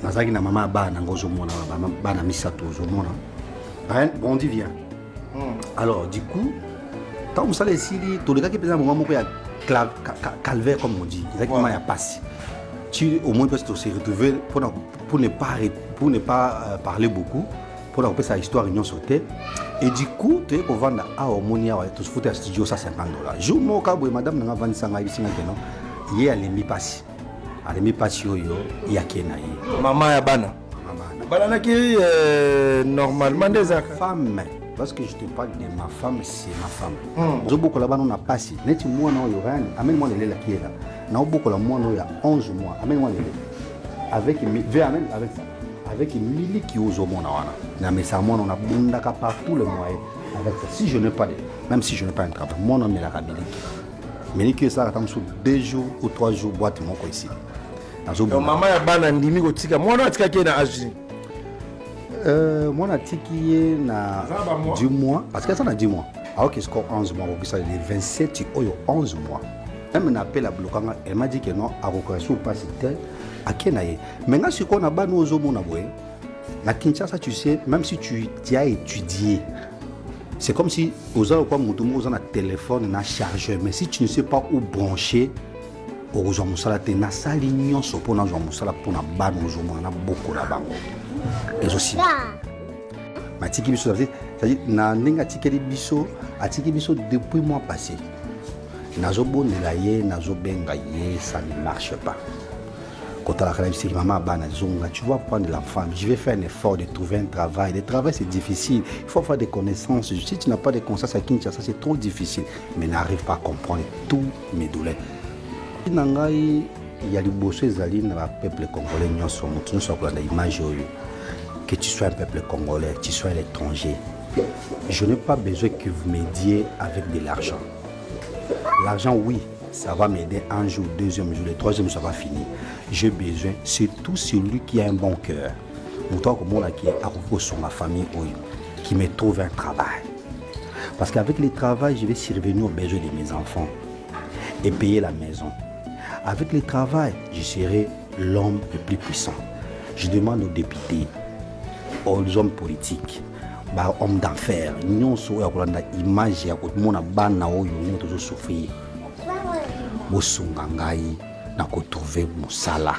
Nazaki na maman bana ngozo mona bana misato zo mona. Rien bon dit vient. Alors du coup, tant que ça les sili, tous les gars qui pensent moment moko ya calvaire comme on dit, exactement ya passe. Tu au moins peut se retrouver pour ne pas parler beaucoup, pour la sa histoire union sauter. Et du coup, tu es pour vendre à Omonia tu se foutre à studio ça $50. Jour mo ka boy madame na vendre ça ngai singa kenon. Yé allé mi passe. Allé mi passe yo ya kenayi. Maman ya bana. Bana qui normalement des femme. Parce que je te parle de ma femme, c'est ma femme. Je beaucoup là-bas on a passé. Net moi non yo rien. Amène-moi les là qui est là. Na beaucoup là moi non il y a 11 mois. Amène-moi les. Avec avec ça. Avec Mili qui ose au monde na mais ça moi on a bundaka partout le moyen avec ça. Si je n'ai pas de même si je n'ai pas un travail, moi non mais la Mili. Mili qui ça attend sur 2 jours ou 3 jours boîte mon quoi ici. Maman ya bana ndimi ko tika moi non tika qui na âge. Moi, je na 10 mois, parce que ça a 10 mois. Alors que score 11 mois, ça les 27, tu as 11 mois. Même un appel à bloquant, elle m'a dit que non, à reconnaître pas c'était à Kenaye. Maintenant, ce qu'on a ban aux hommes, la Kinshasa, tu sais, même si tu as étudié, c'est comme si aux gens comme vous avez un téléphone, un chargeur, mais si tu ne sais pas où brancher, aux gens, ça tu as sa ligne, sur pour nous, ça pour na ban aux hommes, on a beaucoup là-bas. Et aussi ma tiki biso c'est-à-dire na ndenge atikeli biso depuis mois passé nazobonela ye nazobenga ye ça ne marche pas quand la réussite maman bana zonga tu vas prendre l'enfant je vais faire un effort de trouver un travail le travail c'est difficile il faut avoir des connaissances si tu n'as pas de connaissances à Kinshasa c'est trop difficile mais n'arrive pas à comprendre tous mes douleurs nangai il y a du bosso ezali na peuple congolais nyonso mutu nyonso akolanda image oyo que tu sois un peuple congolais, tu sois l'étranger. Je n'ai pas besoin que vous m'aidiez avec de l'argent. L'argent, oui, ça va m'aider un jour, deuxième jour, le troisième, ça va finir. J'ai besoin, c'est tout celui qui a un bon cœur. Moi, comme moi, qui est à sur ma famille, qui me trouve un travail. Parce qu'avec le travail, je vais survenir aux besoins de mes enfants et payer la maison. Avec le travail, je serai l'homme le plus puissant. Je demande aux députés, aux hommes politiques, aux hommes d'affaires, nous sommes image ya kotumona bana oyo nous tozo souffrir. Bosunga ngai na ko trouver musala.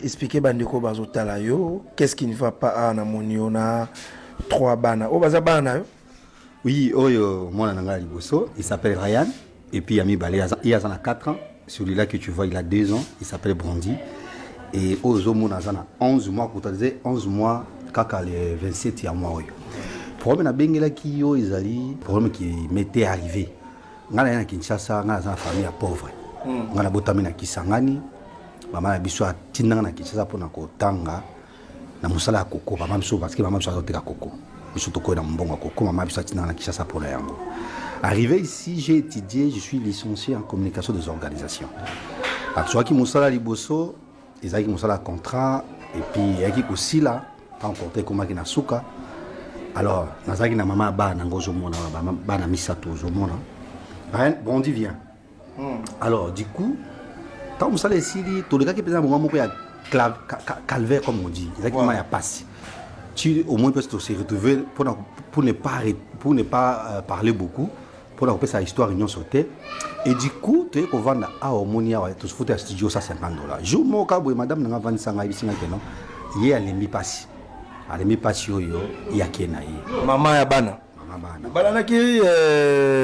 Expliquer bandeko bazotala yo, qu'est-ce qui ne va pas à na moniona 3 bana. O baza bana yo? Oui, oyo mwana nanga liboso, il s'appelle Ryan et puis Ami Balé, il a 4 ans, celui-là que tu vois il a 2 ans, il s'appelle Brandy et ozo mona zana 11 mois quand tu disais 11 mois kaka le 27 ya mois oyo. Problème na bengela ki yo ezali, problème qui m'était arrivé. Ngana na Kinshasa, ngana za famille pauvre. Ngana botami na Kisangani. Maman a biso atinanga na Kinshasa pona kotanga na musala koko maman biso parce que maman biso azoteka koko biso toko na mbongo koko maman biso atinanga na Kinshasa pona yango. Arrivé ici, j'ai étudié, je suis licencié en communication des organisations. Parce que musala liboso, ezaki musala contrat et puis yaki aussi là en compter comme na suka. Alors, nazaki na maman ba na ngozo mona ba na misato zo mona. Rien bon dit vient. Alors, du coup tant que ça les sili, tous les gars qui pensent moment moko ya calvaire comme on dit, exactement ya passe. Tu au moins peut se retrouver pour ne pas parler beaucoup, pour la sa histoire union sauter. Et du coup, tu es pour vendre à Omonia tu se foutre à studio ça $50. Jour mo ka boy madame na vendre ça ngai bisinga kenon. Yé allé mi passe. Allé mi passe yo ya kenayi. Maman ya bana. Bana qui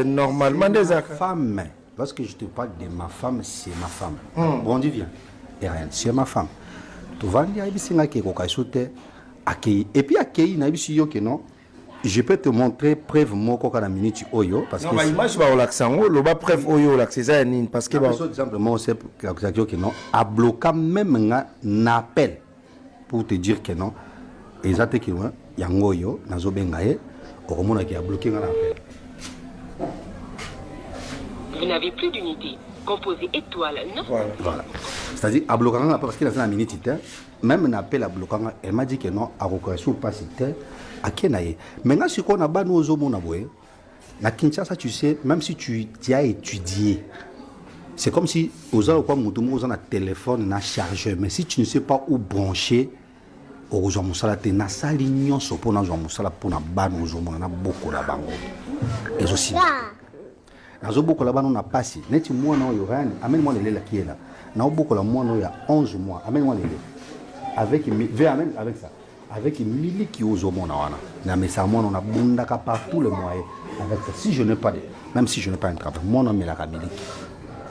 normalement des femme. Parce que je te parle de ma femme, c'est ma femme. Bon Dieu vient. Et rien, c'est ma femme. Tu vas dire et puis accueillir na biso yo que non. Je peux te montrer preuve moko kana minute oyo parce que non, image ba relaxango, lo ba preuve oyo relaxer ça nini parce que par exemple moi c'est que non a bloqué même un appel pour te dire que non Exact que moi yango yo nazo bengaye okomona ki a bloqué ngana appel. Vous n'avez plus d'unité. Composez étoile 9. Voilà. C'est-à-dire à bloquer parce qu'il a une minute même un appel à bloquer elle m'a dit que non à reconnaître pas c'était à kenaye. Maintenant ce qu'on a ba nous au mona boye na Kinshasa tu sais même si tu as étudié c'est comme si aux gens quoi mutumu aux un téléphone na chargeur mais si tu ne sais pas où brancher au zo musala te na sali nyonso pona zo musala pona ba nous au mona na boko la bango et aussi nazo boko la ba na pasi neti mwana oyo rani amène-moi les la qui est là na boko la mwana il y a 11 mois amène-moi les avec avec ça avec mili qui aux mona wana na mais ça mwana on a bundaka partout le moyen avec ça si je n'ai pas même si je n'ai pas un travail mon homme est la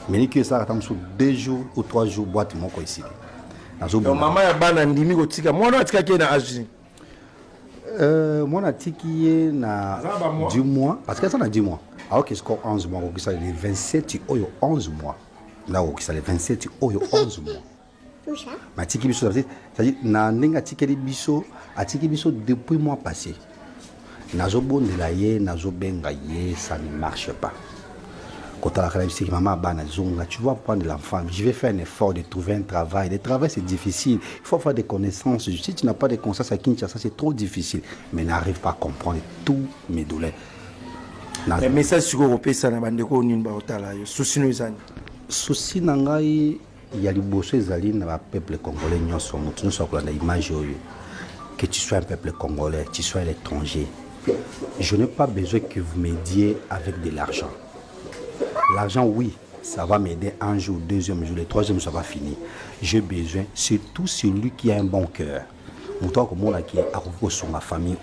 miliki ça attend sur 2 jours ou 3 jours boîte moko ici nazo maman ya bana ndimi ko tika mwana atika ki na âge mwana tiki na du mois parce que ça na 10 mois alors que score 11 mois qui ça les 27 oyo 11 mois là qui ça les 27 oyo 11 mois ma tiki biso c'est-à-dire na ninga tikeli biso atiki biso depuis mois passé nazo bondela ye nazo benga ye ça ne marche pas quand la réussite maman bana zonga tu vas prendre l'enfant je vais faire un effort de trouver un travail le travail c'est difficile il faut avoir des connaissances si tu n'as pas de connaissances à Kinshasa c'est trop difficile mais n'arrive pas à comprendre tous mes douleurs mais message sur européen ça na bandeko nini ba otala yo souci no izani souci nangai il y a liboso ezali na peuple congolais nyonso mutu nyonso akolanda image oyo que tu sois un peuple congolais tu sois à l'étranger je n'ai pas besoin que vous m'aidiez avec de l'argent. L'argent, oui, ça va m'aider un jour, deuxième jour, le troisième, ça va finir. J'ai besoin, surtout celui qui a un bon cœur. Moi, comme moi, qui est arrivé sur ma famille,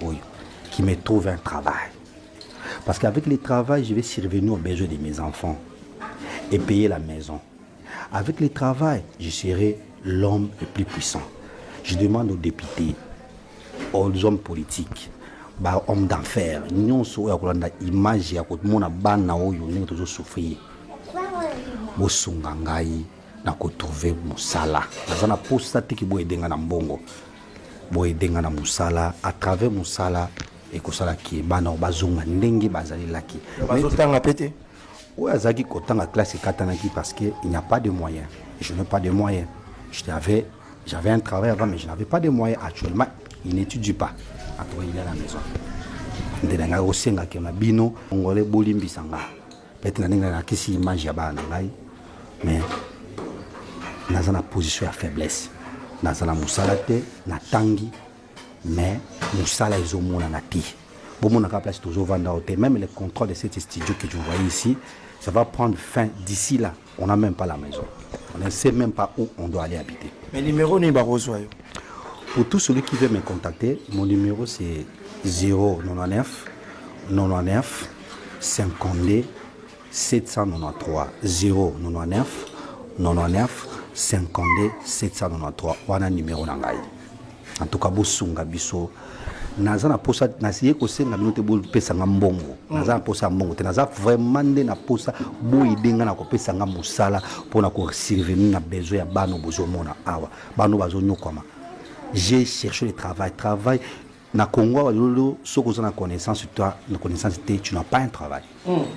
qui me trouve un travail. Parce qu'avec le travail, je vais survenir aux besoins de mes enfants et payer la maison. Avec le travail, je serai l'homme le plus puissant. Je demande aux députés, aux hommes politiques, ba homme d'affaires nyonso ya kolanda image ya kotumona bana oyo ndenge tozo souffrir bosunga ngai na kotrouver musala nazana posta tiki boye denga na mbongo boye denga na musala à travers musala et kosala ki bana bazonga ndenge bazali laki bazotanga pété ouais azaki kotanga classe katanaki parce que il n'y a pas de moyens je n'ai pas de moyens j'avais un travail avant mais je n'avais pas de moyens actuellement il n'étudie pas après il est à la maison ndenga osenga ke na bino ngole bolimbisa nga peut-être na na kisi image ya bana ngai mais naza na position ya faiblesse naza na musala te na tangi mais musala ezomona na ti bomona ka place toujours vanda hotel même le contrôle de cet studio que tu vois ici ça va prendre fin d'ici là on n'a même pas la maison on ne sait même pas où on doit aller habiter mais numéro ni ba reçoit. Pour tous ceux qui veulent me contacter, mon numéro c'est 099 99 52 793 099 99 52 793 wana numéro nangai. En tout cas bosunga biso naza na posa nasiye kosenga bino te bopesa nga mbongo naza na posa mbongo te naza vraiment nde na posa boyidenga na kopesa nga musala mpona kosurvenir na besoin ya bano bozomona awa bano bazonyokwama. J'ai cherché le travail. Na Congo, ce que na connaissance sur toi, na connaissance tu n'as pas un travail.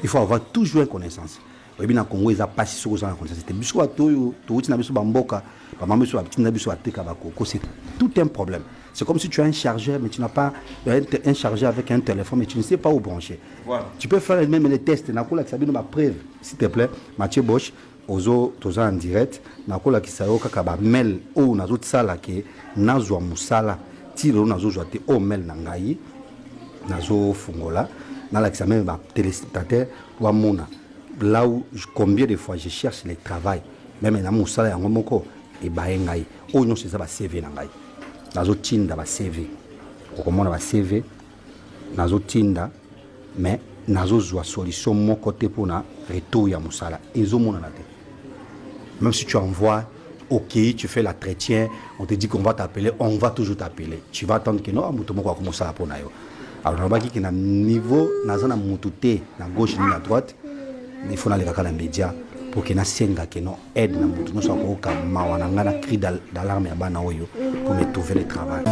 Il faut avoir toujours une connaissance. Et bien na Congo, ils a pas si ce que na connaissance. Biso to na biso bamboka, ba mama biso na biso ateka ba koko, c'est tout un problème. C'est comme si tu as un chargeur mais tu n'as pas un chargeur avec un téléphone mais tu ne sais pas où brancher. Voilà. Tu peux faire même les tests na kola sabino ba preuve s'il te plaît. Mathieu Bosch ozo toza en direct na kola kisayo kaka ba mail o nazo tsala ke nazwa musala tiro nazo zwa te o mail na ngai nazo fungola na la kisa même ba téléspectateur wa mona là où combien de fois je cherche le travail même na musala yango moko e ba ngai o nyo seza ba CV na ngai nazo tinda ba CV okomona ba CV nazo tinda mais nazo zwa solution moko te pona retour ya musala ezomona na te. Même si tu envoies, ok, tu fais l'entretien, on te dit qu'on va t'appeler, on va toujours t'appeler. Tu vas attendre que non, on va commencer à prendre. Alors, on va dire qu'il y a un niveau, na gauche ni à droite, il faut aller dans les médias pour que na senga que non aide na mutu no so ko ka mawana ngana cri d'alarme ya bana oyo pour me trouver le travail.